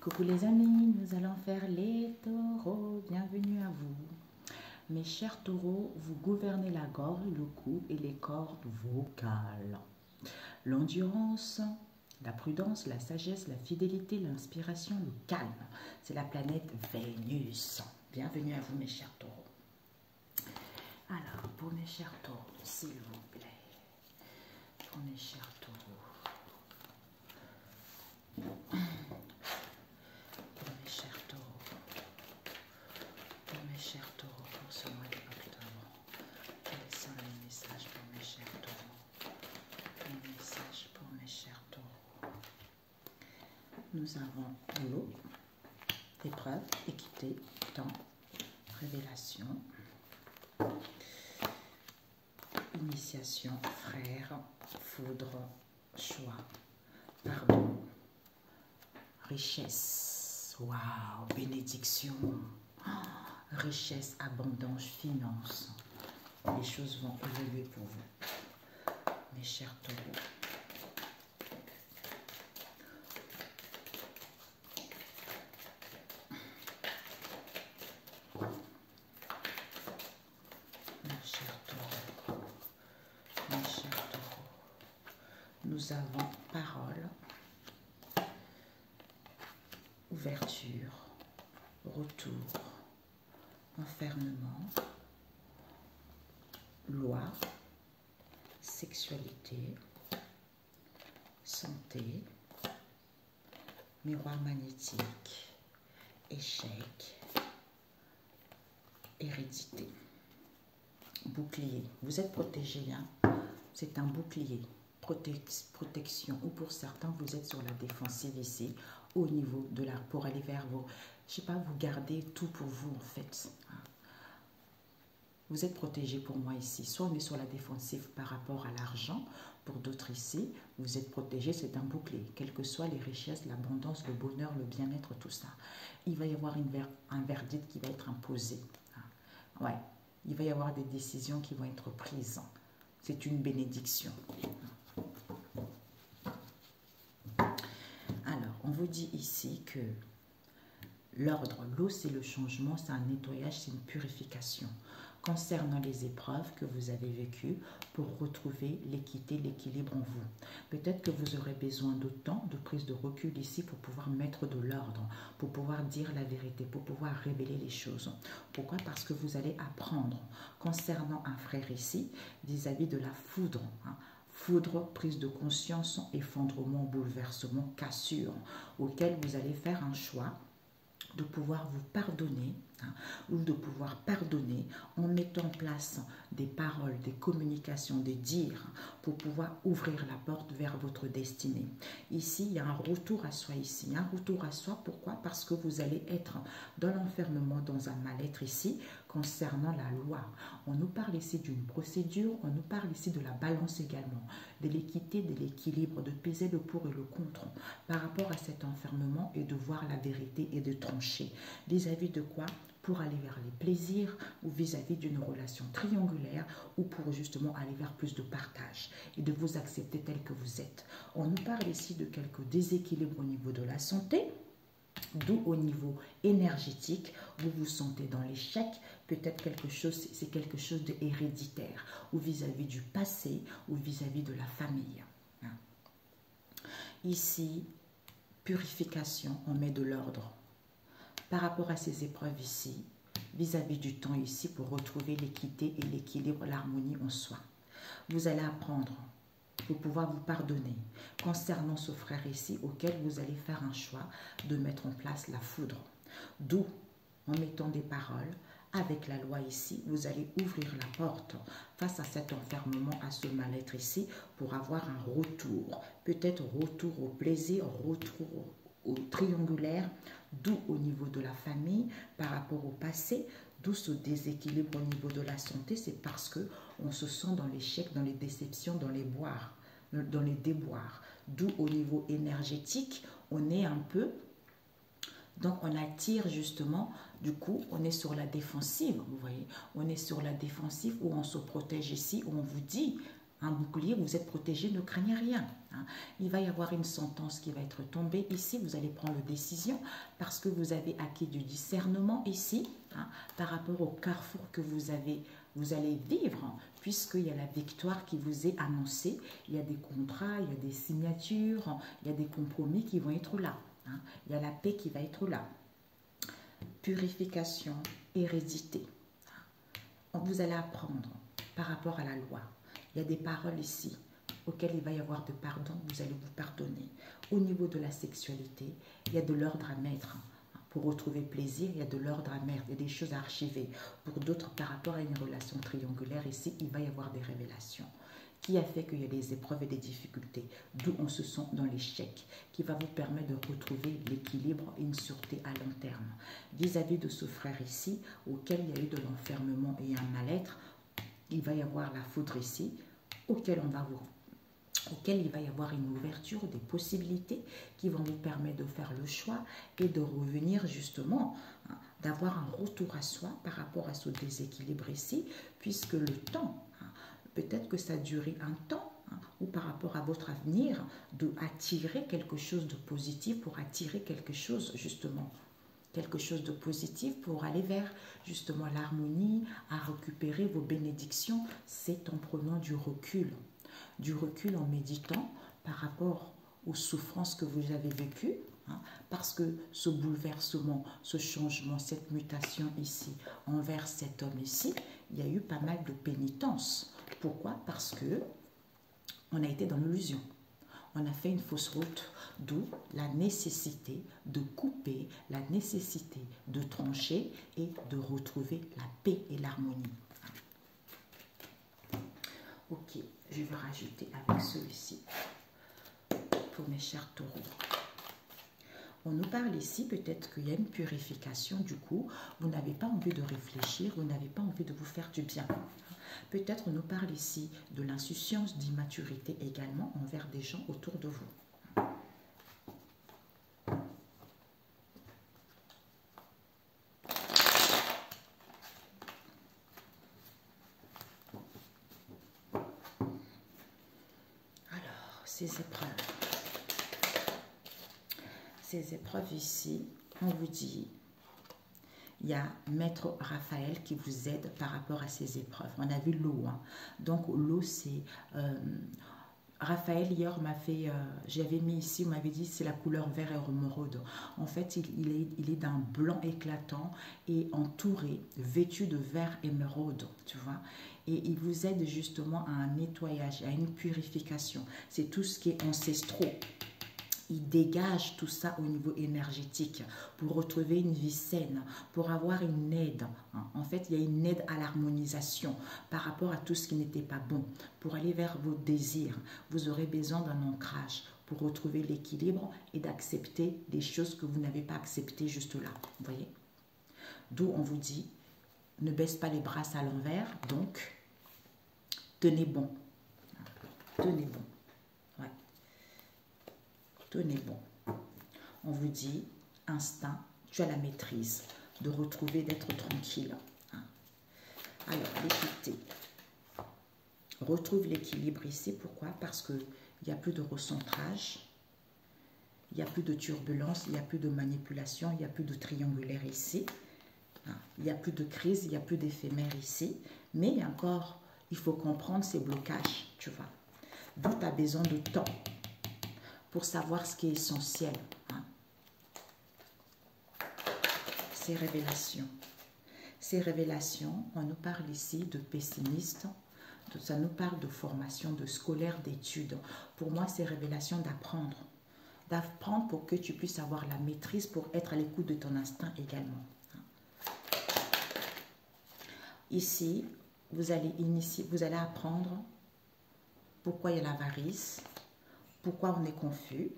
Coucou les amis, nous allons faire les taureaux. Bienvenue à vous. Mes chers taureaux, vous gouvernez la gorge, le cou et les cordes vocales. L'endurance, la prudence, la sagesse, la fidélité, l'inspiration, le calme. C'est la planète Vénus. Bienvenue à vous mes chers taureaux. Alors, pour mes chers taureaux, s'il vous plaît. Pour mes chers taureaux. Pour ce mois d'octobre, quels sont les messages pour mes chers taureaux? Les messages pour mes chers taureaux. Nous avons l'eau, épreuve, équité, temps, révélation, initiation, frère, foudre, choix, pardon, richesse, waouh, bénédiction. Richesse, abondance, finance. Les choses vont évoluer pour vous, mes chers taureaux. Mes chers taureaux. Mes chers taureaux. Nous avons parole, ouverture, retour, enfermement, loi, sexualité, santé, miroir magnétique, échec, hérédité, bouclier. Vous êtes protégé, hein? C'est un bouclier, protection, ou pour certains, vous êtes sur la défensive ici, au niveau de la, pour aller vers vos, je sais pas, vous gardez tout pour vous en fait. Vous êtes protégé pour moi ici. Soit on est sur la défensive par rapport à l'argent. Pour d'autres ici, vous êtes protégé, c'est un bouclier. Quelles que soient les richesses, l'abondance, le bonheur, le bien-être, tout ça. Il va y avoir un verdict qui va être imposé. Ouais, il va y avoir des décisions qui vont être prises. C'est une bénédiction. Alors, on vous dit ici que l'ordre, l'eau c'est le changement, c'est un nettoyage, c'est une purification. Concernant les épreuves que vous avez vécues pour retrouver l'équité, l'équilibre en vous. Peut-être que vous aurez besoin de temps, de prise de recul ici pour pouvoir mettre de l'ordre, pour pouvoir dire la vérité, pour pouvoir révéler les choses. Pourquoi? Parce que vous allez apprendre concernant un frère ici, vis-à-vis de la foudre. Foudre, prise de conscience, effondrement, bouleversement, cassure, auquel vous allez faire un choix de pouvoir vous pardonner, ou de pouvoir pardonner en mettant en place des paroles, des communications, des dires pour pouvoir ouvrir la porte vers votre destinée. Ici, il y a un retour à soi ici. Un retour à soi, pourquoi? Parce que vous allez être dans l'enfermement, dans un mal-être ici, concernant la loi. On nous parle ici d'une procédure, on nous parle ici de la balance également, de l'équité, de l'équilibre, de peser le pour et le contre par rapport à cet enfermement et de voir la vérité et de trancher. Vis-à-vis de quoi? Pour aller vers les plaisirs ou vis-à-vis d'une relation triangulaire ou pour justement aller vers plus de partage et de vous accepter tel que vous êtes. On nous parle ici de quelques déséquilibres au niveau de la santé, d'où au niveau énergétique, vous vous sentez dans l'échec, peut-être quelque chose, c'est quelque chose d'héréditaire ou vis-à-vis du passé ou vis-à-vis de la famille. Ici, purification, on met de l'ordre. Par rapport à ces épreuves ici, vis-à-vis du temps ici, pour retrouver l'équité et l'équilibre, l'harmonie en soi. Vous allez apprendre pour pouvoir vous pardonner concernant ce frère ici, auquel vous allez faire un choix de mettre en place la foudre. D'où, en mettant des paroles, avec la loi ici, vous allez ouvrir la porte face à cet enfermement, à ce mal-être ici, pour avoir un retour. Peut-être retour au plaisir, retour au triangulaire, d'où au niveau de la famille, par rapport au passé, d'où ce déséquilibre au niveau de la santé, c'est parce que on se sent dans l'échec, dans les déceptions, dans les déboires. D'où au niveau énergétique, on est un peu, donc on attire justement, du coup, on est sur la défensive, vous voyez, on est sur la défensive où on se protège ici, où on vous dit, un bouclier, vous êtes protégé, ne craignez rien. Hein. Il va y avoir une sentence qui va être tombée ici, vous allez prendre une décision parce que vous avez acquis du discernement ici, hein, par rapport au carrefour que vous allez vivre, hein, puisqu'il y a la victoire qui vous est annoncée, il y a des contrats, il y a des signatures, hein, il y a des compromis qui vont être là, hein, il y a la paix qui va être là. Purification, hérédité. Vous allez apprendre par rapport à la loi. Il y a des paroles ici auxquelles il va y avoir de pardon, vous allez vous pardonner. Au niveau de la sexualité, il y a de l'ordre à mettre. Pour retrouver plaisir, il y a de l'ordre à mettre, il y a des choses à archiver. Pour d'autres, par rapport à une relation triangulaire, ici, il va y avoir des révélations. Qui a fait qu'il y a des épreuves et des difficultés, d'où on se sent dans l'échec, qui va vous permettre de retrouver l'équilibre et une sûreté à long terme. Vis-à-vis de ce frère ici, auquel il y a eu de l'enfermement et un mal-être, il va y avoir la foudre ici, auquel il va y avoir une ouverture, des possibilités qui vont vous permettre de faire le choix et de revenir justement, hein, d'avoir un retour à soi par rapport à ce déséquilibre ici, puisque le temps, hein, peut-être que ça dure un temps, hein, ou par rapport à votre avenir, de attirer quelque chose de positif pour attirer quelque chose justement, quelque chose de positif pour aller vers justement l'harmonie, à récupérer vos bénédictions, c'est en prenant du recul en méditant par rapport aux souffrances que vous avez vécues, hein, parce que ce bouleversement, ce changement, cette mutation ici, envers cet homme ici, il y a eu pas mal de pénitence. Pourquoi? Parce que on a été dans l'illusion. On a fait une fausse route, d'où la nécessité de couper, la nécessité de trancher et de retrouver la paix et l'harmonie. Ok, je vais rajouter avec celui-ci pour mes chers taureaux. On nous parle ici, peut-être qu'il y a une purification, du coup, vous n'avez pas envie de réfléchir, vous n'avez pas envie de vous faire du bien. Peut-être on nous parle ici de l'insouciance, d'immaturité également envers des gens autour de vous. Alors, ces épreuves ici, on vous dit, il y a Maître Raphaël qui vous aide par rapport à ces épreuves. On a vu l'eau. Hein. Donc, l'eau, c'est... Raphaël, hier, m'a fait... j'avais mis ici, on m'avait dit, c'est la couleur vert et émeraude. En fait, il est d'un blanc éclatant et entouré, vêtu de vert émeraude, tu vois. Et il vous aide justement à un nettoyage, à une purification. C'est tout ce qui est ancestraux. Il dégage tout ça au niveau énergétique pour retrouver une vie saine, pour avoir une aide. En fait, il y a une aide à l'harmonisation par rapport à tout ce qui n'était pas bon. Pour aller vers vos désirs, vous aurez besoin d'un ancrage pour retrouver l'équilibre et d'accepter des choses que vous n'avez pas acceptées juste là. Vous voyez? D'où on vous dit, ne baisse pas les bras à l'envers, donc tenez bon. Tenez bon. Ouais. Tenez bon. On vous dit, instinct, tu as la maîtrise de retrouver, d'être tranquille. Hein. Alors, l'équité. Retrouve l'équilibre ici. Pourquoi? Parce qu'il n'y a plus de recentrage, il n'y a plus de turbulence, il n'y a plus de manipulation, il n'y a plus de triangulaire ici. Hein. Il n'y a plus de crise, il n'y a plus d'éphémère ici. Mais encore, il faut comprendre ces blocages, tu vois. D'où tu as besoin de temps pour savoir ce qui est essentiel. Hein. Ces révélations. Ces révélations, on nous parle ici de pessimistes, ça nous parle de formation, de scolaire, d'études. Pour moi, ces révélations d'apprendre. D'apprendre pour que tu puisses avoir la maîtrise, pour être à l'écoute de ton instinct également. Ici, vous allez apprendre pourquoi il y a l'avarice, pourquoi on est confus,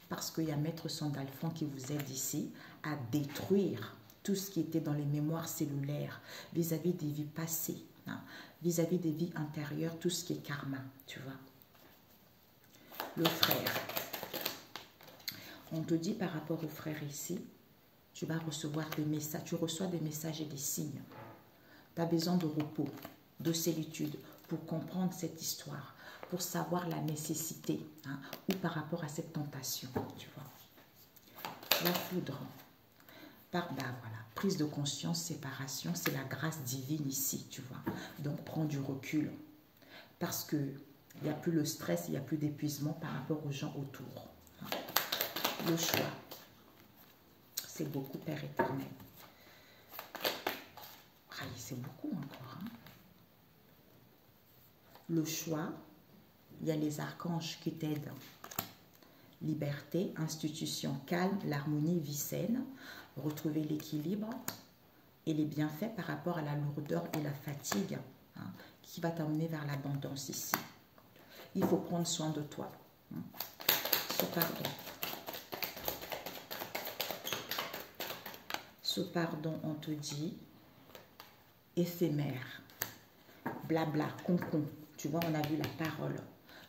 parce qu'il y a Maître Sandalphon qui vous aide ici à détruire tout ce qui était dans les mémoires cellulaires vis-à-vis des vies passées, hein, vis-à-vis des vies intérieures, tout ce qui est karma, tu vois. Le frère. On te dit par rapport au frère ici, tu vas recevoir des messages, tu reçois des messages et des signes. Tu as besoin de repos, de solitude. pour comprendre cette histoire, pour savoir la nécessité, hein, ou par rapport à cette tentation, tu vois. La foudre. Ben voilà, prise de conscience, séparation, c'est la grâce divine ici, tu vois. Donc, prends du recul. Parce que il n'y a plus le stress, il n'y a plus d'épuisement par rapport aux gens autour. Le choix. C'est beaucoup, Père éternel. Aïe, c'est beaucoup encore. Hein. Le choix, il y a les archanges qui t'aident. Liberté, institution calme, l'harmonie, vie saine, retrouver l'équilibre et les bienfaits par rapport à la lourdeur et la fatigue, hein, qui va t'amener vers l'abondance ici. Il faut prendre soin de toi. Hein. Ce pardon. Ce pardon, on te dit, éphémère, blabla, concon. Tu vois, on a vu la parole.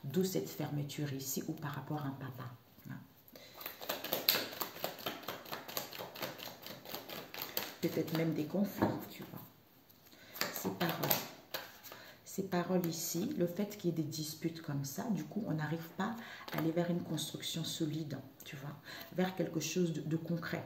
D'où cette fermeture ici ou par rapport à un papa. Peut-être même des conflits, tu vois. Ces paroles ici, le fait qu'il y ait des disputes comme ça, du coup, on n'arrive pas à aller vers une construction solide, tu vois, vers quelque chose de concret.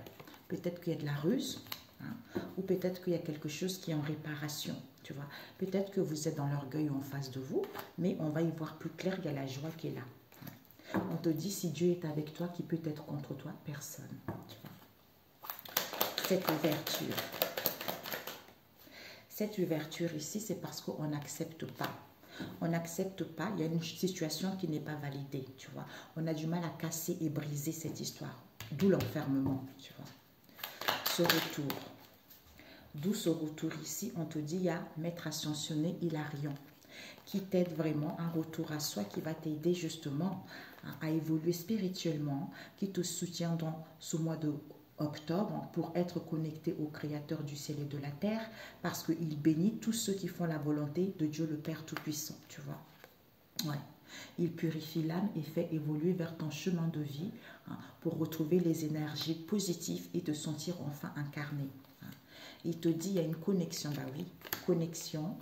Peut-être qu'il y a de la ruse, hein, ou peut-être qu'il y a quelque chose qui est en réparation, tu vois. Peut-être que vous êtes dans l'orgueil en face de vous, mais on va y voir plus clair, il y a la joie qui est là. On te dit, si Dieu est avec toi, qui peut être contre toi? Personne, tu vois. Cette ouverture. Cette ouverture ici, c'est parce qu'on n'accepte pas. On n'accepte pas, il y a une situation qui n'est pas validée, tu vois. On a du mal à casser et briser cette histoire. D'où l'enfermement, tu vois. Ce retour. D'où ce retour ici, on te dit, il y a Maître Ascensionné Hilarion qui t'aide vraiment, un retour à soi qui va t'aider justement à évoluer spirituellement, qui te soutient dans ce mois de octobre pour être connecté au Créateur du ciel et de la terre, parce qu'il bénit tous ceux qui font la volonté de Dieu le Père Tout-Puissant, tu vois. Ouais. Il purifie l'âme et fait évoluer vers ton chemin de vie, hein, pour retrouver les énergies positives et te sentir enfin incarné. Hein. Il te dit, il y a une connexion, bah oui, connexion.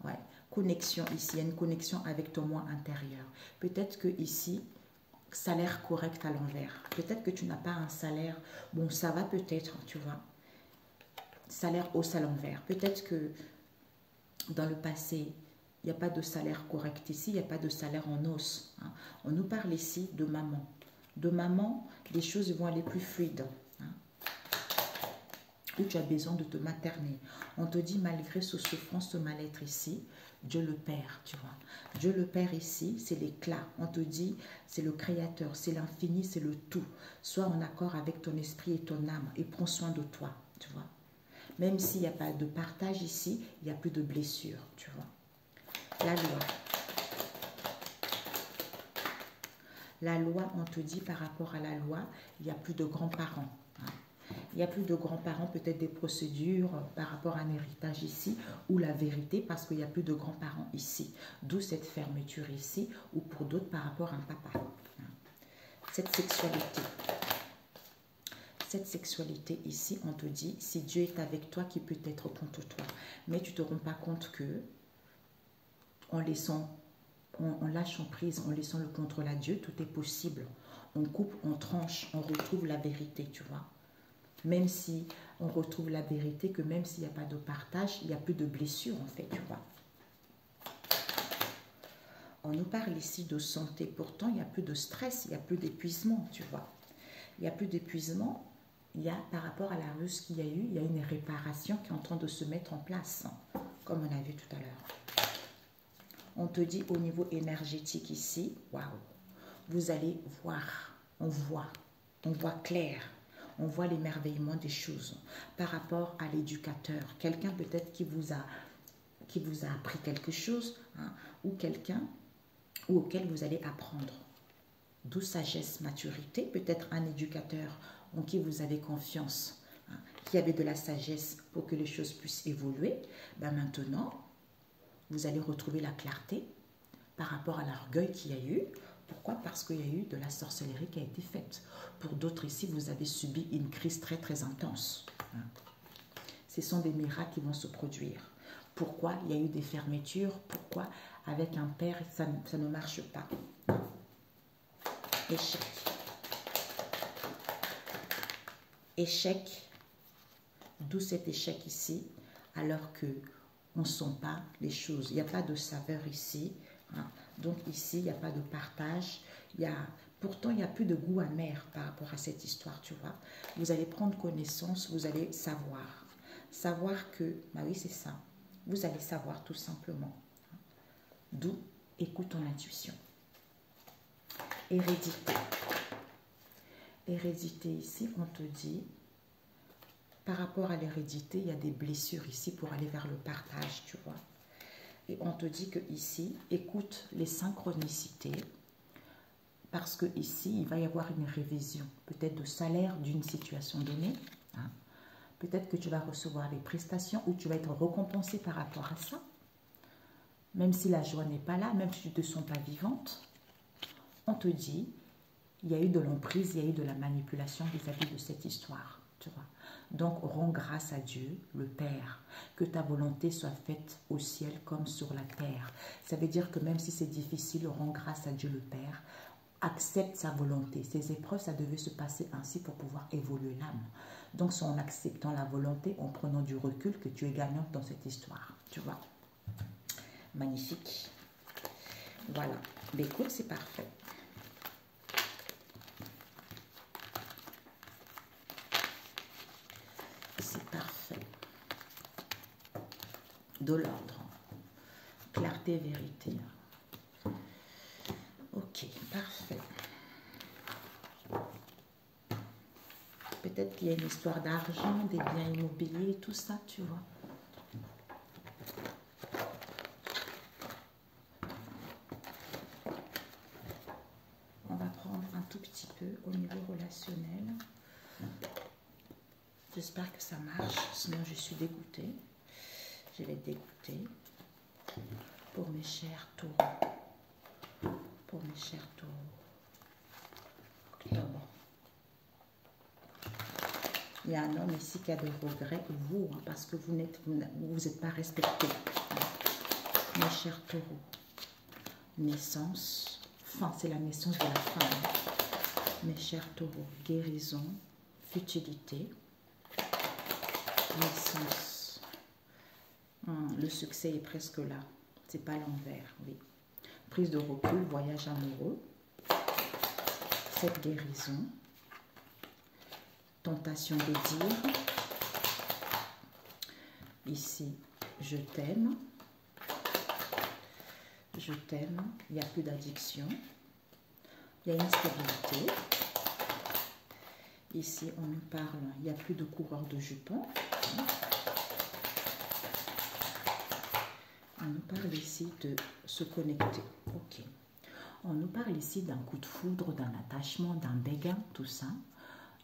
Ouais, connexion ici, il y a une connexion avec ton moi intérieur. Peut-être que ici, salaire correct à l'envers. Peut-être que tu n'as pas un salaire, bon ça va peut-être, tu vois, salaire hausse à l'envers. Peut-être que dans le passé, il n'y a pas de salaire correct ici, il n'y a pas de salaire en os. Hein. On nous parle ici de maman. De maman, les choses vont aller plus fluides. Hein. Où tu as besoin de te materner. On te dit, malgré ce souffrance, ce mal-être ici, Dieu le Père, tu vois. Dieu le Père ici, c'est l'éclat. On te dit, c'est le Créateur, c'est l'infini, c'est le tout. Sois en accord avec ton esprit et ton âme et prends soin de toi, tu vois. Même s'il n'y a pas de partage ici, il n'y a plus de blessure, tu vois. La loi. La loi, on te dit par rapport à la loi, il n'y a plus de grands-parents. Il n'y a plus de grands-parents, peut-être des procédures par rapport à un héritage ici, ou la vérité, parce qu'il n'y a plus de grands-parents ici. D'où cette fermeture ici, ou pour d'autres par rapport à un papa. Cette sexualité. Cette sexualité ici, on te dit, si Dieu est avec toi, qui peut être contre toi. Mais tu ne te rends pas compte que, en lâchant prise, en laissant le contrôle à Dieu, tout est possible. On coupe, on tranche, on retrouve la vérité, tu vois. Même si on retrouve la vérité, que même s'il n'y a pas de partage, il n'y a plus de blessures en fait, tu vois. On nous parle ici de santé, pourtant il n'y a plus de stress, il n'y a plus d'épuisement, tu vois. Il n'y a plus d'épuisement, il y a par rapport à la ruse qu'il y a eu, il y a une réparation qui est en train de se mettre en place, comme on a vu tout à l'heure. On te dit au niveau énergétique ici, waouh, vous allez voir, on voit clair. On voit l'émerveillement des choses par rapport à l'éducateur. Quelqu'un peut-être qui vous a appris quelque chose, hein, ou quelqu'un auquel vous allez apprendre. D'où sagesse, maturité. Peut-être un éducateur en qui vous avez confiance, hein, qui avait de la sagesse pour que les choses puissent évoluer. Ben maintenant, vous allez retrouver la clarté par rapport à l'orgueil qu'il y a eu. Pourquoi? Parce qu'il y a eu de la sorcellerie qui a été faite. Pour d'autres ici, vous avez subi une crise très très intense. Ce sont des miracles qui vont se produire. Pourquoi il y a eu des fermetures? Pourquoi avec un père, ça ne marche pas? Échec. Échec. D'où cet échec ici, alors que on ne sent pas les choses. Il n'y a pas de saveur ici. Hein. Donc ici, il n'y a pas de partage. Pourtant, il n'y a plus de goût amer par rapport à cette histoire, tu vois. Vous allez prendre connaissance, vous allez savoir. Savoir que, bah oui, c'est ça. Vous allez savoir tout simplement. D'où écoute ton intuition. Hérédité. Hérédité ici, on te dit, par rapport à l'hérédité, il y a des blessures ici pour aller vers le partage, tu vois. Et on te dit que ici, écoute les synchronicités, parce que ici, il va y avoir une révision, peut-être de salaire d'une situation donnée. Hein. Peut-être que tu vas recevoir des prestations ou tu vas être récompensé par rapport à ça. Même si la joie n'est pas là, même si tu ne te sens pas vivante, on te dit, il y a eu de l'emprise, il y a eu de la manipulation vis-à-vis de cette histoire, tu vois. Donc, rends grâce à Dieu, le Père, que ta volonté soit faite au ciel comme sur la terre. Ça veut dire que même si c'est difficile, rends grâce à Dieu, le Père, accepte sa volonté. Ces épreuves, ça devait se passer ainsi pour pouvoir évoluer l'âme. Donc, c'est en acceptant la volonté, en prenant du recul, que tu es gagnante dans cette histoire, tu vois. Magnifique. Voilà. Mais écoute, c'est parfait. C'est parfait. De l'ordre. Clarté, vérité. Ok, parfait. Peut-être qu'il y a une histoire d'argent, des biens immobiliers, tout ça, tu vois. On va prendre un tout petit peu au niveau relationnel. J'espère que ça marche, sinon je suis dégoûtée. Je vais être dégoûtée. Pour mes chers taureaux. Pour mes chers taureaux. Octobre. Il y a un homme ici qui a des regrets, vous, hein, parce que vous n'êtes pas respecté. Mes chers taureaux. Naissance. Fin, c'est la naissance de la femme. Mes chers taureaux. Guérison. Futilité. Naissance. Le succès est presque là. C'est pas l'envers, oui. Prise de recul, voyage amoureux. Cette guérison. Tentation de dire. Ici, je t'aime. Je t'aime. Il n'y a plus d'addiction. Il y a une stabilité. Ici, on nous parle, il n'y a plus de coureur de jupons. On nous parle ici de se connecter. Ok. On nous parle ici d'un coup de foudre, d'un attachement, d'un béguin, tout ça.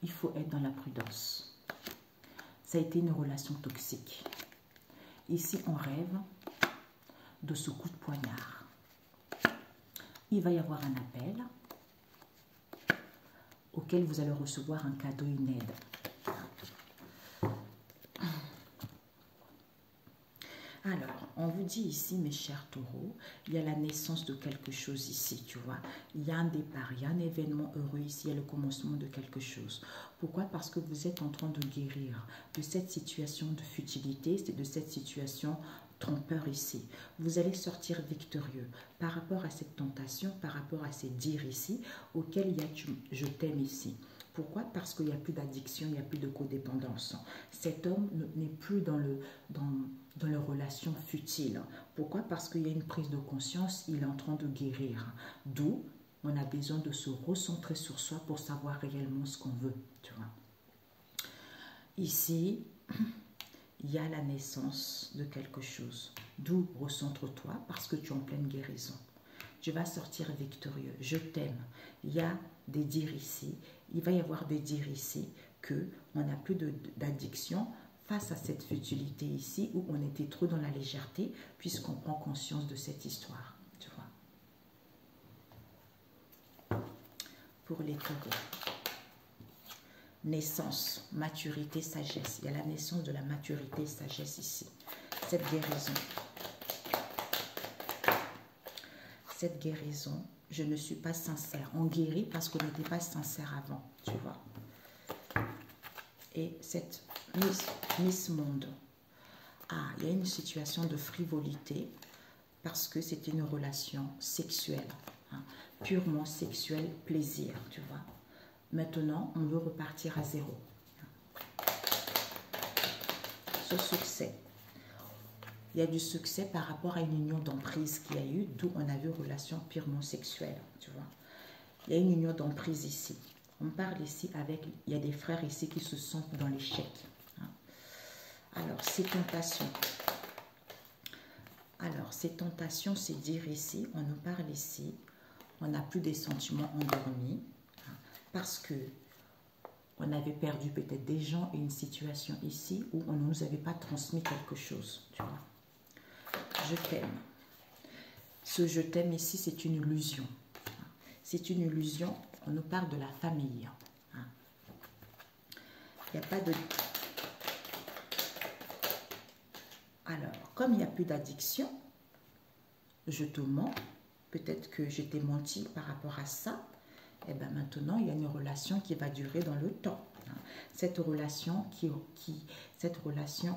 Il faut être dans la prudence. Ça a été une relation toxique. Ici, on rêve de ce coup de poignard. Il va y avoir un appel auquel vous allez recevoir un cadeau, une aide. Alors, on vous dit ici, mes chers taureaux, il y a la naissance de quelque chose ici, tu vois. Il y a un départ, il y a un événement heureux ici, il y a le commencement de quelque chose. Pourquoi? Parce que vous êtes en train de guérir de cette situation de futilité, de cette situation trompeur ici. Vous allez sortir victorieux par rapport à cette tentation, par rapport à ces dires ici, auxquels il y a je t'aime ici. Pourquoi? Parce qu'il n'y a plus d'addiction, il n'y a plus de codépendance. Cet homme n'est plus dans les relations futiles. Pourquoi? Parce qu'il y a une prise de conscience, il est en train de guérir. D'où on a besoin de se recentrer sur soi pour savoir réellement ce qu'on veut. Tu vois. Ici, il y a la naissance de quelque chose. D'où recentre-toi parce que tu es en pleine guérison. Tu vas sortir victorieux. Je t'aime. Il y a des dires ici. Il va y avoir des dires ici qu'on n'a plus d'addiction face à cette futilité ici où on était trop dans la légèreté puisqu'on prend conscience de cette histoire. Tu vois. Pour les taureaux. Naissance, maturité, sagesse. Il y a la naissance de la maturité et sagesse ici. cette guérison. Cette guérison, je ne suis pas sincère. On guérit parce qu'on n'était pas sincère avant, tu vois. Et cette Miss Monde, ah, il y a une situation de frivolité parce que c'était une relation sexuelle, hein, purement sexuelle, plaisir, tu vois. Maintenant, on veut repartir à zéro. Ce succès, il y a du succès par rapport à une union d'emprise qu'il y a eu, d'où on a vu relation purement sexuelle, tu vois. Il y a une union d'emprise ici. On parle ici avec, il y a des frères ici qui se sentent dans l'échec. Hein. Alors, ces tentations. Alors, ces tentations, c'est dire ici, on nous parle ici, on n'a plus des sentiments endormis, hein, parce que on avait perdu peut-être des gens et une situation ici où on ne nous avait pas transmis quelque chose, tu vois. Je t'aime. Ce je t'aime ici, c'est une illusion. C'est une illusion, on nous parle de la famille. Il n'y a pas de... Alors, comme il n'y a plus d'addiction, je te mens, peut-être que je t'ai menti par rapport à ça, et bien maintenant, il y a une relation qui va durer dans le temps. Cette relation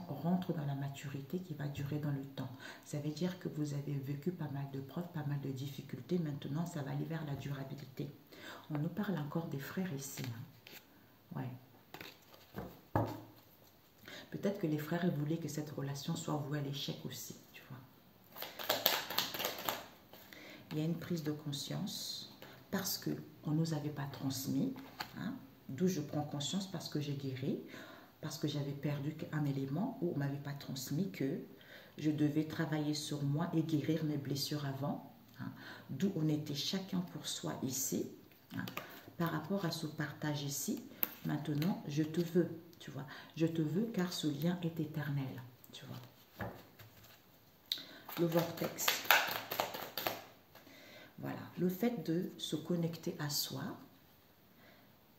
rentre dans la maturité qui va durer dans le temps. Ça veut dire que vous avez vécu pas mal de preuves, pas mal de difficultés. Maintenant, ça va aller vers la durabilité. On nous parle encore des frères ici. Ouais. Peut-être que les frères voulaient que cette relation soit vouée à l'échec aussi, tu vois. Il y a une prise de conscience parce qu'on ne nous avait pas transmis, hein, d'où je prends conscience parce que j'ai guéri, parce que j'avais perdu un élément où on ne m'avait pas transmis que je devais travailler sur moi et guérir mes blessures avant, hein, d'où on était chacun pour soi ici. Hein. Par rapport à ce partage ici, maintenant, je te veux, tu vois. Je te veux car ce lien est éternel, tu vois. Le vortex. Voilà, le fait de se connecter à soi,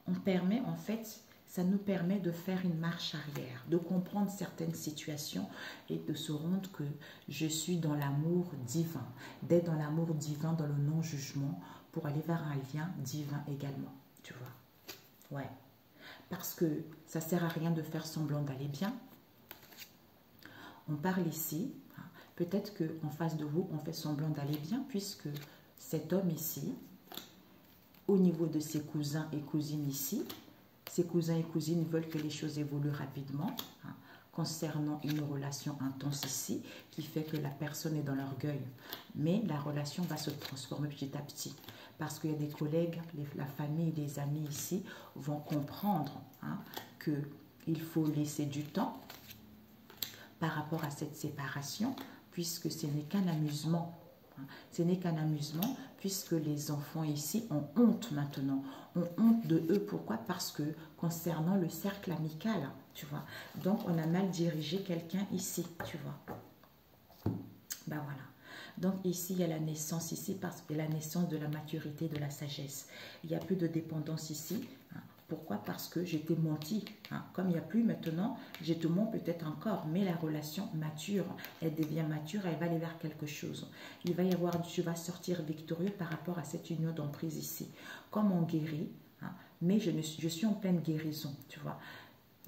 on permet en fait, ça nous permet de faire une marche arrière, de comprendre certaines situations et de se rendre que je suis dans l'amour divin, d'être dans l'amour divin, dans le non-jugement, pour aller vers un lien divin également, tu vois. Ouais, parce que ça ne sert à rien de faire semblant d'aller bien. On parle ici, hein, peut-être qu'en face de vous, on fait semblant d'aller bien, puisque cet homme ici, au niveau de ses cousins et cousines ici, ses cousins et cousines veulent que les choses évoluent rapidement, hein, concernant une relation intense ici, qui fait que la personne est dans l'orgueil. Mais la relation va se transformer petit à petit, parce qu'il y a des collègues, la famille, les amis ici vont comprendre, hein, qu'il faut laisser du temps par rapport à cette séparation, puisque ce n'est qu'un amusement. Ce n'est qu'un amusement puisque les enfants ici ont honte maintenant. Ont honte de eux. Pourquoi? Parce que concernant le cercle amical, tu vois. Donc, on a mal dirigé quelqu'un ici, tu vois. Ben voilà. Donc, ici, il y a la naissance ici parce que la naissance de la maturité, de la sagesse. Il n'y a plus de dépendance ici. Hein. Pourquoi? Parce que je t'ai menti. Hein. Comme il n'y a plus maintenant, je te mens peut-être encore, mais la relation mature, elle devient mature, elle va aller vers quelque chose. Il va y avoir, tu vas sortir victorieux par rapport à cette union d'emprise ici. Comme on guérit, hein, mais je suis en pleine guérison, tu vois.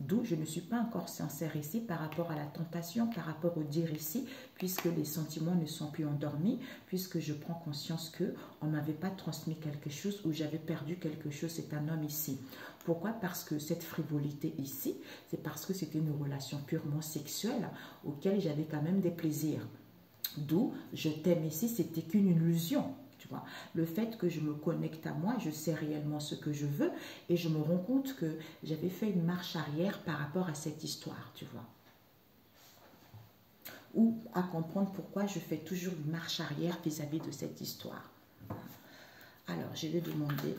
D'où je ne suis pas encore sincère ici par rapport à la tentation, par rapport au dire ici, puisque les sentiments ne sont plus endormis, puisque je prends conscience qu'on ne m'avait pas transmis quelque chose ou j'avais perdu quelque chose, c'est un homme ici. Pourquoi? Parce que cette frivolité ici, c'est parce que c'était une relation purement sexuelle auquel j'avais quand même des plaisirs. D'où je t'aime ici, c'était qu'une illusion. Tu vois, le fait que je me connecte à moi, je sais réellement ce que je veux et je me rends compte que j'avais fait une marche arrière par rapport à cette histoire, tu vois. Ou à comprendre pourquoi je fais toujours une marche arrière vis-à-vis de cette histoire. Alors, je vais demander,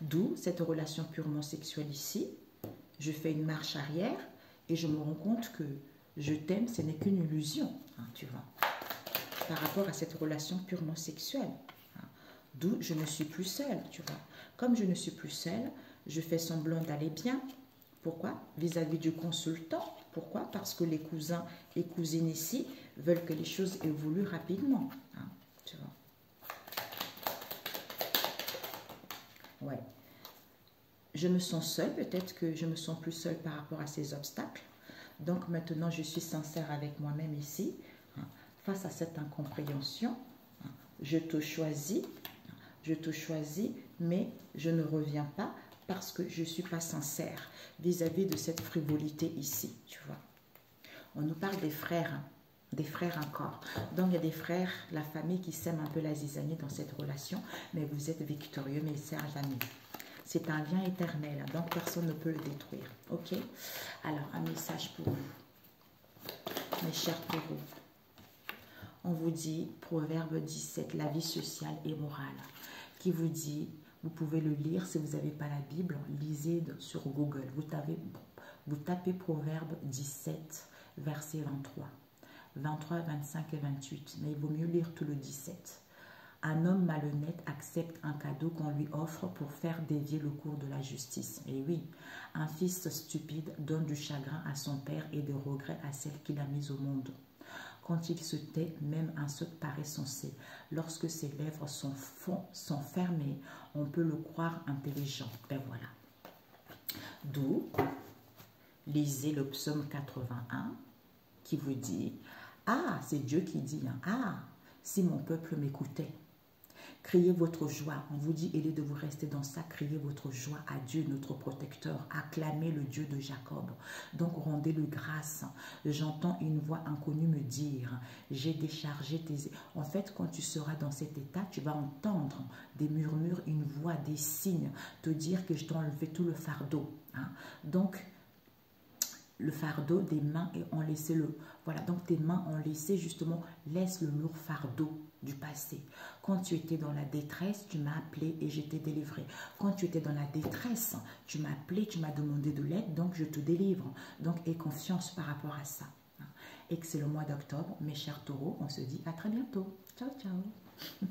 d'où cette relation purement sexuelle ici, je fais une marche arrière et je me rends compte que je t'aime, ce n'est qu'une illusion, hein, tu vois. Par rapport à cette relation purement sexuelle. D'où je ne suis plus seule, tu vois. Comme je ne suis plus seule, je fais semblant d'aller bien. Pourquoi? Vis-à-vis du consultant, Pourquoi? Parce que les cousins et cousines ici veulent que les choses évoluent rapidement. Hein, tu vois. Ouais. Je me sens seule, peut-être que je me sens plus seule par rapport à ces obstacles. Donc maintenant, je suis sincère avec moi-même ici. Hein, face à cette incompréhension, hein, je te choisis, mais je ne reviens pas parce que je ne suis pas sincère vis-à-vis de cette frivolité ici, tu vois. On nous parle des frères encore. Donc, il y a des frères, la famille qui sème un peu la zizanie dans cette relation, mais vous êtes victorieux, mes chers amis. C'est un lien éternel, donc personne ne peut le détruire. Ok? Alors, un message pour vous, mes chers taureaux. On vous dit, Proverbe 17, la vie sociale et morale, qui vous dit, vous pouvez le lire si vous n'avez pas la Bible, lisez sur Google. Vous tapez Proverbe 17, verset 23. 23, 25 et 28, mais il vaut mieux lire tout le 17. Un homme malhonnête accepte un cadeau qu'on lui offre pour faire dévier le cours de la justice. Et oui, un fils stupide donne du chagrin à son père et des regrets à celle qu'il a mise au monde. Quand il se tait, même un sot paraît sensé. Lorsque ses lèvres sont fermées, on peut le croire intelligent. Ben voilà. D'où, lisez le psaume 81 qui vous dit, ah, c'est Dieu qui dit, hein, ah, si mon peuple m'écoutait. Criez votre joie. On vous dit, il est de vous rester dans ça. Criez votre joie à Dieu, notre protecteur. Acclamez le Dieu de Jacob. Donc, rendez-le grâce. J'entends une voix inconnue me dire, j'ai déchargé tes... En fait, quand tu seras dans cet état, tu vas entendre des murmures, une voix, des signes, te dire que je t'ai enlevé tout le fardeau. Hein. Donc, le fardeau des mains et ont laissé le... Voilà, donc tes mains ont laissé justement, laisse le lourd fardeau du passé. Quand tu étais dans la détresse, tu m'as appelé et je t'ai délivré. Quand tu étais dans la détresse, tu m'as appelé, tu m'as demandé de l'aide, donc je te délivre. Donc aie confiance par rapport à ça. Excellent mois d'octobre, mes chers taureaux, on se dit à très bientôt. Ciao, ciao.